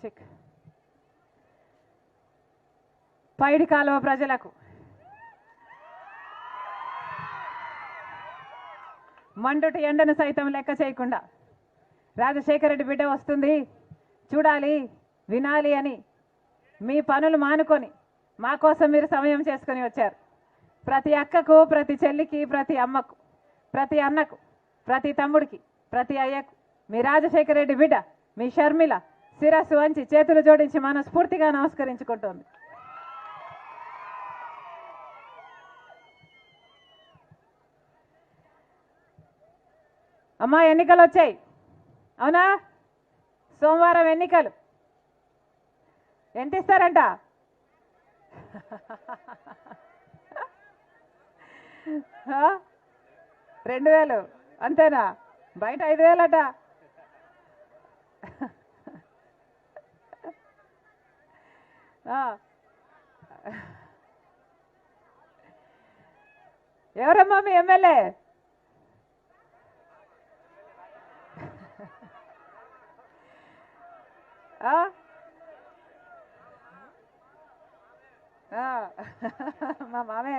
కౌశిక్. పైడి కాలువ ప్రజలకు, మండుటి ఎండను సైతం లెక్క చేయకుండా రాజశేఖర రెడ్డి బిడ్డ వస్తుంది చూడాలి వినాలి అని మీ పనులు మానుకొని మా కోసం మీరు సమయం చేసుకొని వచ్చారు. ప్రతి అక్కకు, ప్రతి చెల్లికి, ప్రతి అమ్మకు, ప్రతి అన్నకు, ప్రతి తమ్ముడికి, ప్రతి అయ్యకు మీ రాజశేఖర రెడ్డి బిడ్డ మీ షర్మిల శిరస్సు వంచి చేతులు జోడించి మనస్ఫూర్తిగా నమస్కరించుకుంటోంది. అమ్మా ఎన్నికలు వచ్చాయి అవునా? సోమవారం ఎన్నికలు. ఎంత ఇస్తారంట? 2000 అంతేనా? బయట 5000 అట. ఎవరమ్మా మీ ఎమ్మెల్యే? మా మామే,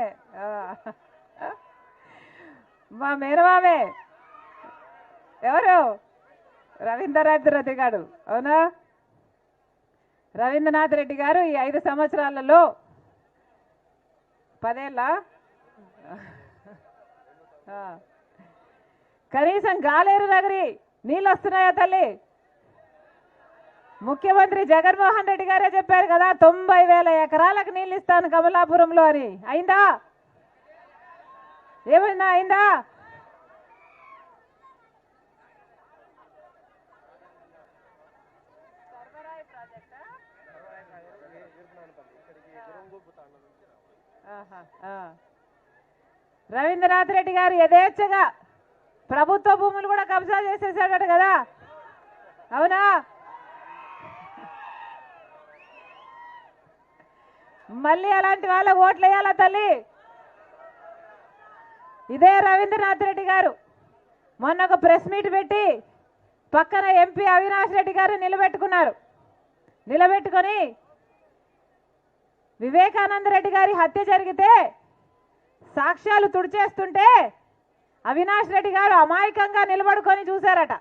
మా మేనమామే. ఎవరు? రవీంద్రనాథ్ రెడ్డి గారు. అవునా? రవీంద్రనాథ్ రెడ్డి గారు ఈ 5 సంవత్సరాలలో 10 ఏళ్ళ కనీసం గాలేరు నగరి నీళ్ళు వస్తున్నాయా తల్లి? ముఖ్యమంత్రి జగన్మోహన్ రెడ్డి గారే చెప్పారు కదా 90,000 ఎకరాలకు నీళ్ళు ఇస్తాను కమలాపురంలో అని. అయిందా? ఏమైందా? అయిందా? రవీంద్రనాథ్ రెడ్డి గారు యథేచ్ఛగా ప్రభుత్వ భూములు కూడా కబ్జా చేసేసాడట కదా, అవునా? మళ్ళీ అలాంటి వాళ్ళకు ఓట్లు వేయాలా తల్లి? ఇదే రవీంద్రనాథ్ రెడ్డి గారు మొన్న ఒక ప్రెస్ మీట్ పెట్టి పక్కన ఎంపీ అవినాష్ రెడ్డి గారు నిలబెట్టుకొని వివేకానంద రెడ్డి గారి హత్య జరిగితే సాక్ష్యాలు తుడిచేస్తుంటే అవినాష్ రెడ్డి గారు అమాయకంగా నిలబడుకొని చూశారట.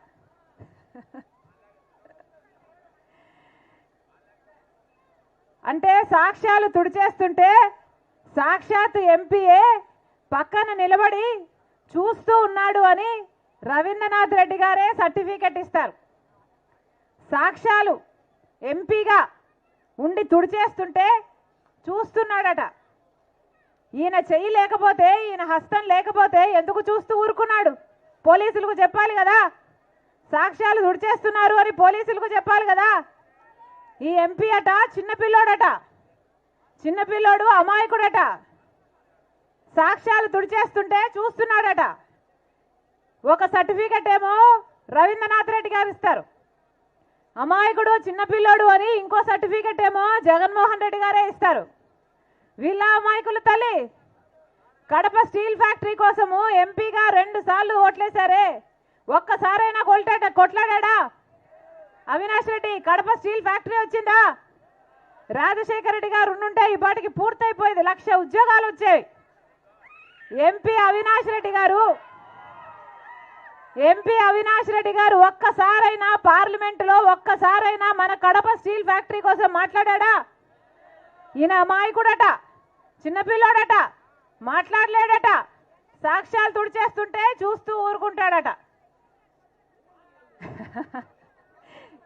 అంటే సాక్ష్యాలు తుడిచేస్తుంటే సాక్షాత్ ఎంపీఏ పక్కన నిలబడి చూస్తూ ఉన్నాడు అని రవీంద్రనాథ్ రెడ్డి గారే సర్టిఫికెట్ ఇస్తారు. సాక్ష్యాలు ఎంపీగా ఉండి తుడిచేస్తుంటే చూస్తున్నాడట. ఈయన చెయ్యి లేకపోతే, ఈయన హస్తం లేకపోతే ఎందుకు చూస్తూ ఊరుకున్నాడు? పోలీసులకు చెప్పాలి కదా, సాక్ష్యాలు తుడిచేస్తున్నారు అని పోలీసులకు చెప్పాలి కదా. ఈ ఎంపీ అట చిన్నపిల్లోడట, చిన్నపిల్లోడు అమాయకుడట, సాక్ష్యాలు తుడిచేస్తుంటే చూస్తున్నాడట. ఒక సర్టిఫికెట్ ఏమో రవీంద్రనాథ్ రెడ్డి గారు ఇస్తారు, అమాయకుడు చిన్నపిల్లోడు అని ఇంకో సర్టిఫికెట్ ఏమో జగన్మోహన్ రెడ్డి గారే ఇస్తారు. వీళ్ళ అమాయకుల తల్లి. కడప స్టీల్ ఫ్యాక్టరీ కోసము ఎంపీగా 2 సార్లు ఓట్లేశారే, ఒక్కసారైనా కొట్లాడా అవినాష్ రెడ్డి? కడప స్టీల్ ఫ్యాక్టరీ వచ్చిందా? రాజశేఖర రెడ్డి గారు ఉండుంటే ఈ పాటికి పూర్తయిపోయేది, 1,00,000 ఉద్యోగాలు వచ్చాయి. ఎంపీ అవినాష్ రెడ్డి గారు ఒక్కసారైనా పార్లమెంటులో ఒక్కసారైనా మన కడప స్టీల్ ఫ్యాక్టరీ కోసం మాట్లాడా? ఈయన అమాయకుడట, చిన్నపిల్లోడట, మాట్లాడలేడట, సాక్ష్యాలు తుడిచేస్తుంటే చూస్తూ ఊరుకుంటాడట.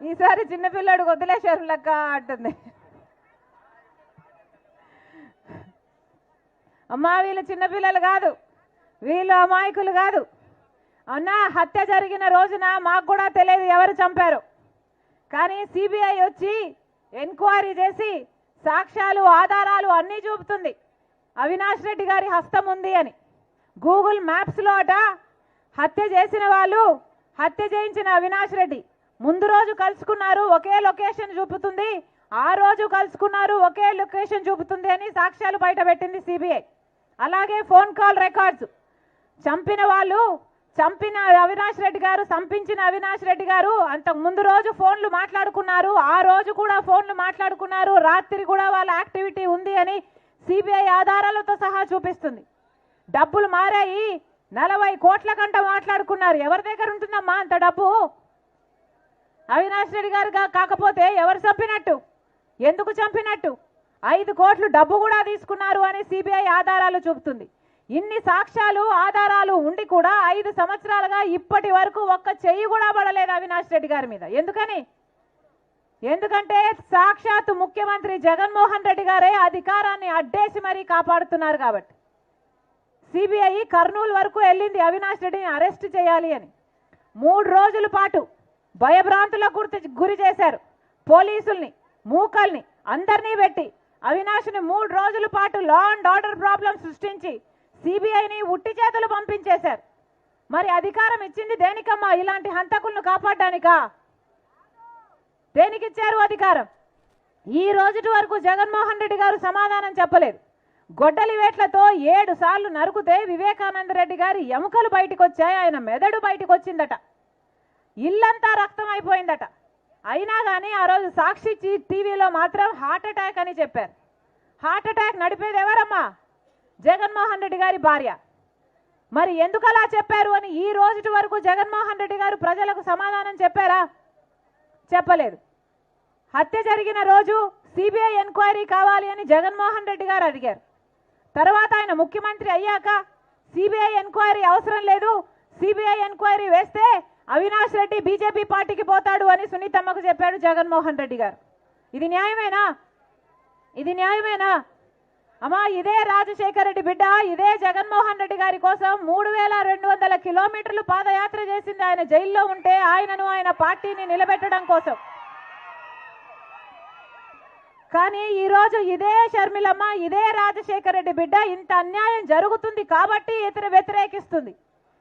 ఈసారి చిన్నపిల్లాడు వదిలేశారు లెక్క అంటుంది. అమ్మా వీళ్ళు చిన్నపిల్లలు కాదు, వీళ్ళు అమాయకులు కాదు. అవునా? హత్య జరిగిన రోజున మాకు కూడా తెలియదు ఎవరు చంపారు, కానీ సిబిఐ వచ్చి ఎంక్వైరీ చేసి సాక్ష్యాలు ఆధారాలు అన్నీ చూపుతుంది అవినాష్ రెడ్డి గారి హస్తం ఉంది అని. గూగుల్ మ్యాప్స్లో అట హత్య చేసిన వాళ్ళు, హత్య చేయించిన అవినాష్ రెడ్డి ముందు రోజు కలుసుకున్నారు ఒకే లొకేషన్ చూపుతుంది, ఆ రోజు కలుసుకున్నారు ఒకే లొకేషన్ చూపుతుంది అని సాక్ష్యాలు బయట పెట్టింది సిబిఐ. అలాగే ఫోన్ కాల్ రికార్డ్స్, చంపిన వాళ్ళు చంపిన అవినాష్ రెడ్డి గారు, సంపించిన అవినాష్ రెడ్డి గారు అంతకు ముందు రోజు ఫోన్లు మాట్లాడుకున్నారు, ఆ రోజు కూడా ఫోన్లు మాట్లాడుకున్నారు, రాత్రి కూడా వాళ్ళ యాక్టివిటీ ఉంది అని సిబిఐ ఆధారాలతో సహా చూపిస్తుంది. డబ్బులు మారాయి, 40 కోట్ల కంట మాట్లాడుకున్నారు. ఎవరి దగ్గర ఉంటుందమ్మా అంత డబ్బు? అవినాష్ రెడ్డి గారు కాకపోతే ఎవరు చంపినట్టు, ఎందుకు చంపినట్టు? 5 కోట్లు డబ్బు కూడా తీసుకున్నారు అని సిబిఐ ఆధారాలు చూపుతుంది. ఇన్ని సాక్ష్యాలు ఆధారాలు ఉండి కూడా 5 సంవత్సరాలుగా ఇప్పటి వరకు ఒక్క చెయ్యి కూడా పడలేదు అవినాష్ రెడ్డి గారి మీద. ఎందుకంటే సాక్షాత్ ముఖ్యమంత్రి జగన్మోహన్ రెడ్డి గారే అధికారాన్ని అడ్డేసి మరీ కాపాడుతున్నారు కాబట్టి. సిబిఐ కర్నూలు వరకు వెళ్ళింది అవినాష్ రెడ్డిని అరెస్ట్ చేయాలి అని. 3 రోజుల పాటు భయభ్రాంతులకు గురి చేశారు. పోలీసుల్ని, మూకల్ని అందరినీ పెట్టి అవినాష్ని 3 రోజుల పాటు లా అండ్ ఆర్డర్ ప్రాబ్లం సృష్టించి సిబిఐని ఉట్టి చేతులు పంపించేశారు. మరి అధికారం ఇచ్చింది దేనికమ్మా? ఇలాంటి హంతకులను కాపాడడానికా? దేనికిచ్చారు అధికారం? ఈ రోజుటి వరకు జగన్మోహన్ రెడ్డి గారు సమాధానం చెప్పలేదు. గొడ్డలి వేట్లతో 7 సార్లు నరుకుతే వివేకానంద రెడ్డి గారి ఎముకలు బయటకు వచ్చాయి, ఆయన మెదడు బయటకు వచ్చిందట, ఇల్లంతా రక్తం అయిపోయిందట. అయినా కానీ ఆ రోజు సాక్షి టీవీలో మాత్రం హార్ట్ అటాక్ అని చెప్పారు. హార్ట్ అటాక్ నడిపేది ఎవరమ్మా? జగన్మోహన్ రెడ్డి గారి భార్య. మరి ఎందుకు అలా చెప్పారు అని ఈ రోజుటి వరకు జగన్మోహన్ రెడ్డి గారు ప్రజలకు సమాధానం చెప్పారా? చెప్పలేదు. హత్య జరిగిన రోజు సిబిఐ ఎంక్వైరీ కావాలి అని జగన్మోహన్ రెడ్డి గారు అడిగారు. తర్వాత ఆయన ముఖ్యమంత్రి అయ్యాక సిబిఐ ఎంక్వైరీ అవసరం లేదు, సిబిఐ ఎంక్వైరీ వేస్తే అవినాష్ రెడ్డి బీజేపీ పార్టీకి పోతాడు అని సునీతమ్మకు చెప్పాడు జగన్మోహన్ రెడ్డి గారు. ఇది న్యాయమేనా? ఇది న్యాయమేనా? అమ్మా, ఇదే రాజశేఖర రెడ్డి బిడ్డ, ఇదే జగన్మోహన్ రెడ్డి గారి కోసం 3200 కిలోమీటర్లు పాదయాత్ర చేసింది ఆయన జైల్లో ఉంటే, ఆయనను ఆయన పార్టీని నిలబెట్టడం కోసం. కానీ ఈరోజు ఇదే షర్మిలమ్మ, ఇదే రాజశేఖర రెడ్డి బిడ్డ ఇంత అన్యాయం జరుగుతుంది కాబట్టి వ్యతిరేకిస్తుంది.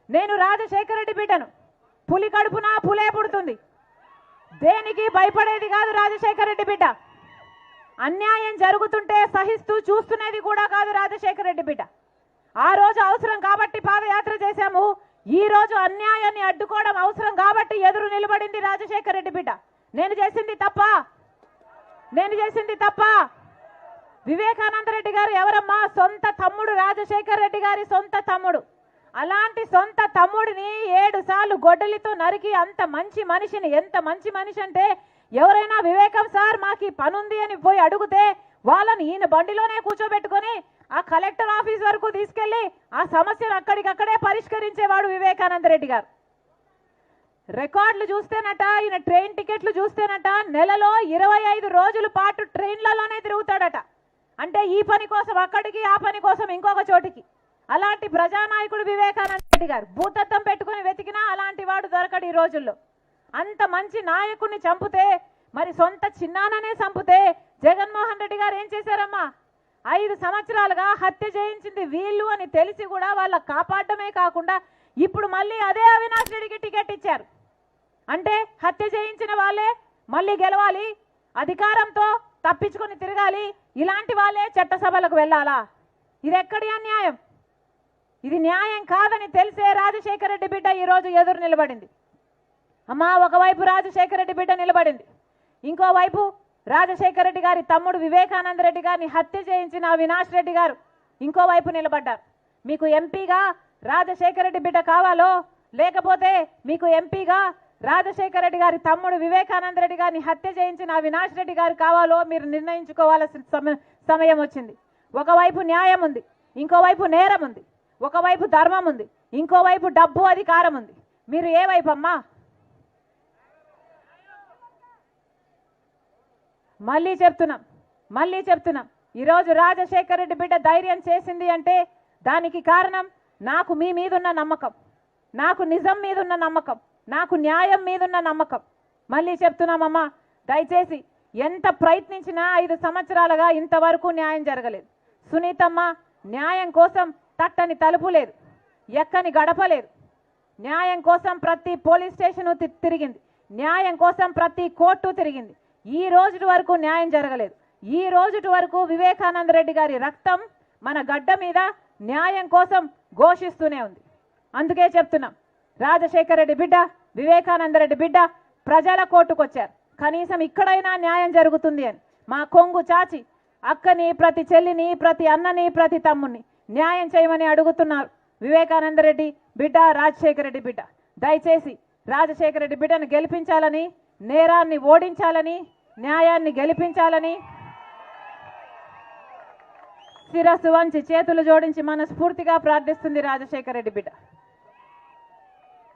నేను రాజశేఖర రెడ్డి బిడ్డను, పులి కడుపున పులే పుడుతుంది, దేనికి భయపడేది కాదు రాజశేఖర రెడ్డి బిడ్డ. అన్యాయం జరుగుతుంటే సహిస్తూ చూస్తున్నది కూడా కాదు రాజశేఖర రెడ్డి బిడ్డ. ఆ రోజు అవసరం కాబట్టి పాదయాత్ర చేశాము, ఈ రోజు అన్యాయాన్ని అడ్డుకోవడం అవసరం కాబట్టి ఎదురు నిలబడింది రాజశేఖర రెడ్డి బిడ్డ. నేను చేసింది తప్ప? వివేకానంద రెడ్డి గారు ఎవరమ్మా? సొంత తమ్ముడు, రాజశేఖర రెడ్డి గారి సొంత తమ్ముడు. అలాంటి సొంత తమ్ముడిని 7 సార్లు గొడ్డలితో నరికి అంత మంచి మనిషిని, ఎంత మంచి మనిషి అంటే ఎవరైనా వివేకం సార్ మాకు పనుంది అని పోయి అడిగితే వాళ్ళని ఈయన బండిలోనే కూర్చోబెట్టుకొని ఆ కలెక్టర్ ఆఫీస్ వరకు తీసుకెళ్లి ఆ సమస్యను అక్కడికక్కడే పరిష్కరించేవాడు వివేకానంద రెడ్డి గారు. రికార్డులు చూస్తేనట, ఈయన ట్రైన్ టికెట్లు చూస్తేనట నెలలో 25 రోజుల పాటు ట్రైన్లలోనే తిరుగుతాడట. అంటే ఈ పని కోసం అక్కడికి, ఆ పని కోసం ఇంకొక చోటికి. అలాంటి ప్రజానాయకుడు వివేకానంద రెడ్డి గారు. భూతత్వం పెట్టుకుని వెతికినా అలాంటి వాడు దొరకడు ఈ రోజుల్లో. అంత మంచి నాయకుడిని చంపితే, మరి సొంత చిన్నాననే చంపితే జగన్మోహన్ రెడ్డి గారు ఏం చేశారమ్మా? 5 సంవత్సరాలుగా హత్య చేయించింది వీళ్ళు అని తెలిసి కూడా వాళ్ళ కాపాడమే కాకుండా ఇప్పుడు మళ్ళీ అదే అవినాష్ రెడ్డికి టికెట్ ఇచ్చారు. అంటే హత్య చేయించిన వాళ్ళే మళ్ళీ గెలవాలి, అధికారంతో తప్పించుకొని తిరగాలి, ఇలాంటి వాళ్ళే చట్టసభలకు వెళ్ళాలా? ఇది ఎక్కడి అన్యాయం? ఇది న్యాయం కాదని తెలిసే రాజశేఖర రెడ్డి బిడ్డ ఈరోజు ఎదురు నిలబడింది. అమ్మా, ఒకవైపు రాజశేఖర రెడ్డి బిడ్డ నిలబడింది, ఇంకోవైపు రాజశేఖర రెడ్డి గారి తమ్ముడు వివేకానంద రెడ్డి గారిని హత్య చేయించిన అవినాష్ రెడ్డి గారు ఇంకోవైపు నిలబడ్డారు. మీకు ఎంపీగా రాజశేఖర రెడ్డి బిడ్డ కావాలో, లేకపోతే మీకు ఎంపీగా రాజశేఖర రెడ్డి గారి తమ్ముడు వివేకానంద రెడ్డి గారిని హత్య చేయించిన అవినాష్ రెడ్డి గారు కావాలో మీరు నిర్ణయించుకోవాల్సిన సమయం వచ్చింది. ఒకవైపు న్యాయం ఉంది, ఇంకోవైపు నేరం ఉంది. ఒకవైపు ధర్మం ఉంది, ఇంకోవైపు డబ్బు అధికారం ఉంది. మీరు ఏ వైపు అమ్మా? మళ్ళీ చెప్తున్నాం ఈరోజు రాజశేఖర రెడ్డి బిడ్డ ధైర్యం చేసింది అంటే దానికి కారణం నాకు మీ మీదున్న నమ్మకం, నాకు నిజం మీదున్న నమ్మకం, నాకు న్యాయం మీదున్న నమ్మకం. మళ్ళీ చెప్తున్నామమ్మా, దయచేసి ఎంత ప్రయత్నించినా 5 సంవత్సరాలుగా ఇంతవరకు న్యాయం జరగలేదు. సునీతమ్మ న్యాయం కోసం తట్టని తలుపు లేదు, ఎక్కని గడప లేదు. న్యాయం కోసం ప్రతి పోలీస్ స్టేషన్ తిరిగింది, న్యాయం కోసం ప్రతి కోర్టు తిరిగింది. ఈ రోజు వరకు న్యాయం జరగలేదు. ఈ రోజు వరకు వివేకానంద రెడ్డి గారి రక్తం మన గడ్డ మీద న్యాయం కోసం ఘోషిస్తూనే ఉంది. అందుకే చెప్తున్నాం, రాజశేఖర రెడ్డి బిడ్డ, వివేకానంద రెడ్డి బిడ్డ ప్రజల కోర్టుకొచ్చారు. కనీసం ఇక్కడైనా న్యాయం జరుగుతుంది అని మా కొంగు చాచి అక్కని, ప్రతి చెల్లిని, ప్రతి అన్నని, ప్రతి తమ్ముని న్యాయం చేయమని అడుగుతున్నారు వివేకానంద రెడ్డి బిడ్డ, రాజశేఖర రెడ్డి బిడ్డ. దయచేసి రాజశేఖర రెడ్డి బిడ్డను గెలిపించాలని, నేరాన్ని ఓడించాలని, న్యాయాన్ని గెలిపించాలని శిరస్సు వంచి చేతులు జోడించి మనస్ఫూర్తిగా ప్రార్థిస్తుంది రాజశేఖర రెడ్డి బిడ్డ.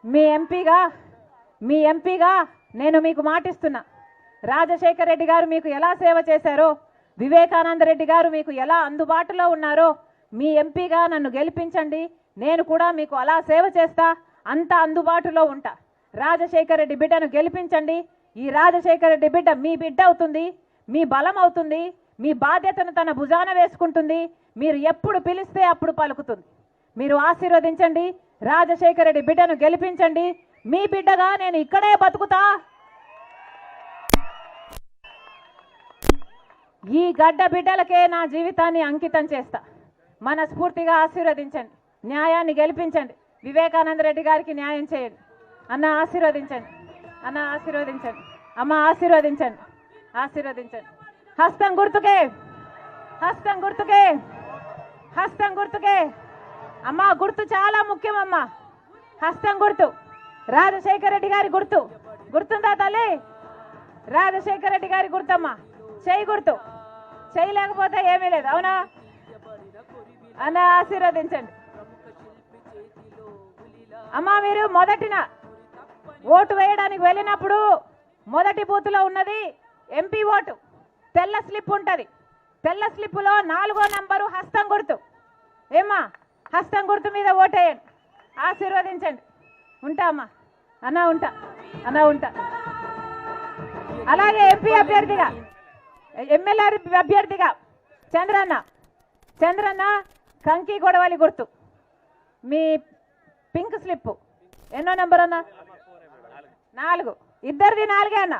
మీ ఎంపీగా నేను మీకు మాటిస్తున్నా, రాజశేఖర రెడ్డి గారు మీకు ఎలా సేవ చేశారో, వివేకానంద రెడ్డి గారు మీకు ఎలా అందుబాటులో ఉన్నారో, మీ ఎంపీగా నన్ను గెలిపించండి, నేను కూడా మీకు అలా సేవ చేస్తా, అంత అందుబాటులో ఉంటా. రాజశేఖర రెడ్డి బిడ్డను గెలిపించండి. ఈ రాజశేఖర రెడ్డి బిడ్డ మీ బిడ్డ అవుతుంది, మీ బలం అవుతుంది, మీ బాధ్యతను తన భుజాన వేసుకుంటుంది. మీరు ఎప్పుడు పిలిస్తే అప్పుడు పలుకుతుంది. మీరు ఆశీర్వదించండి, రాజశేఖర రెడ్డి బిడ్డను గెలిపించండి. మీ బిడ్డగా నేను ఇక్కడే బతుకుతా. ఈ గడ్డ బిడ్డలకే నా జీవితాన్ని అంకితం చేస్తా. మనస్ఫూర్తిగా ఆశీర్వదించండి, న్యాయాన్ని గెలిపించండి, వివేకానంద రెడ్డి గారికి న్యాయం చేయండి. అన్న ఆశీర్వదించండి, అన్న ఆశీర్వదించండి, అమ్మ ఆశీర్వదించండి, ఆశీర్వదించండి. హస్తం గుర్తుకే, హస్తం గుర్తుకే, హస్తం గుర్తుకే. అమ్మ గుర్తు చాలా ముఖ్యం అమ్మ. హస్తం గుర్తు, రాజశేఖర రెడ్డి గారి గుర్తు గుర్తుందా తల్లి? రాజశేఖర రెడ్డి గారి గుర్తమ్మా, చేయి గుర్తు. చేయి లేకపోతే ఏమీ లేదు, అవునా? అన్న ఆశీర్వదించండి. అమ్మా మీరు మొదటిన ఓటు వేయడానికి వెళ్ళినప్పుడు మొదటి బూత్లో ఉన్నది ఎంపీ ఓటు. తెల్ల స్లిప్ ఉంటుంది. తెల్ల స్లిప్పులో 4వ నంబరు హస్తం గుర్తు. ఏమ్మా హస్తం గుర్తు మీద ఓటేయండి, ఆశీర్వదించండి. ఉంటా అమ్మా, అన్నా ఉంటా, అన్నా ఉంటా. అలాగే ఎంపీ అభ్యర్థిగా, ఎమ్మెల్యే అభ్యర్థిగా చంద్రన్న కంకి గొడవలి గుర్తు. మీ పింక్ స్లిప్ ఎన్నో నంబర్ అన్న? 4. ఇద్దరిది 4 అన్న.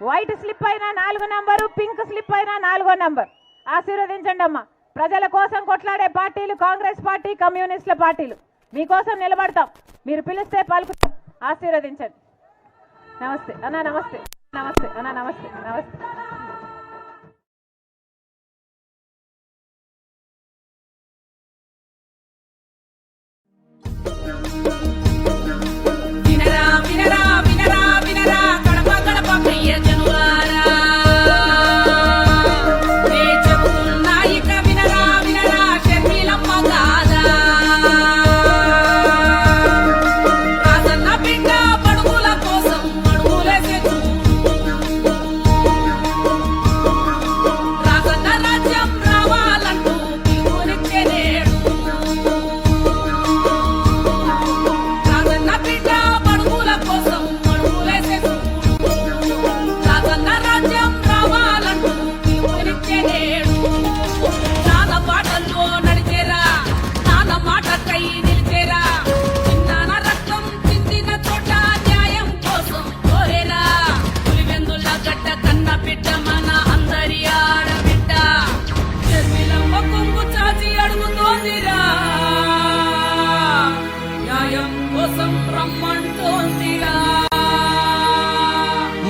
వైట్ స్లిప్ అయినా 4 నంబరు, పింక్ స్లిప్ అయినా 4వ నంబర్. ఆశీర్వదించండి అమ్మా. ప్రజల కోసం కొట్లాడే పార్టీలు కాంగ్రెస్ పార్టీ, కమ్యూనిస్టుల పార్టీలు. మీకోసం నిలబడతాం, మీరు పిలిస్తే పలుకుతాం. ఆశీర్వదించండి. నమస్తే అన్న, నమస్తే, నమస్తే అన్న, నమస్తే, నమస్తే.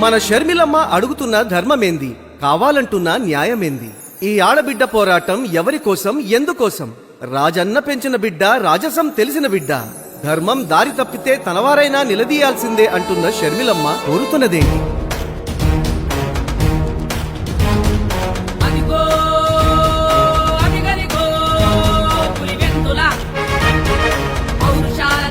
మన షర్మిలమ్మ అడుగుతున్న ధర్మమేంది, కావాలంటున్న న్యాయమేంది? ఈ ఆడబిడ్డ పోరాటం ఎవరి కోసం, ఎందుకోసం? రాజన్న పెంచిన బిడ్డ, రాజసం తెలిసిన బిడ్డ. ధర్మం దారి తప్పితే తనవారైనా నిలదీయాల్సిందే అంటున్న షర్మిలమ్మ కోరుతున్నదేంటి?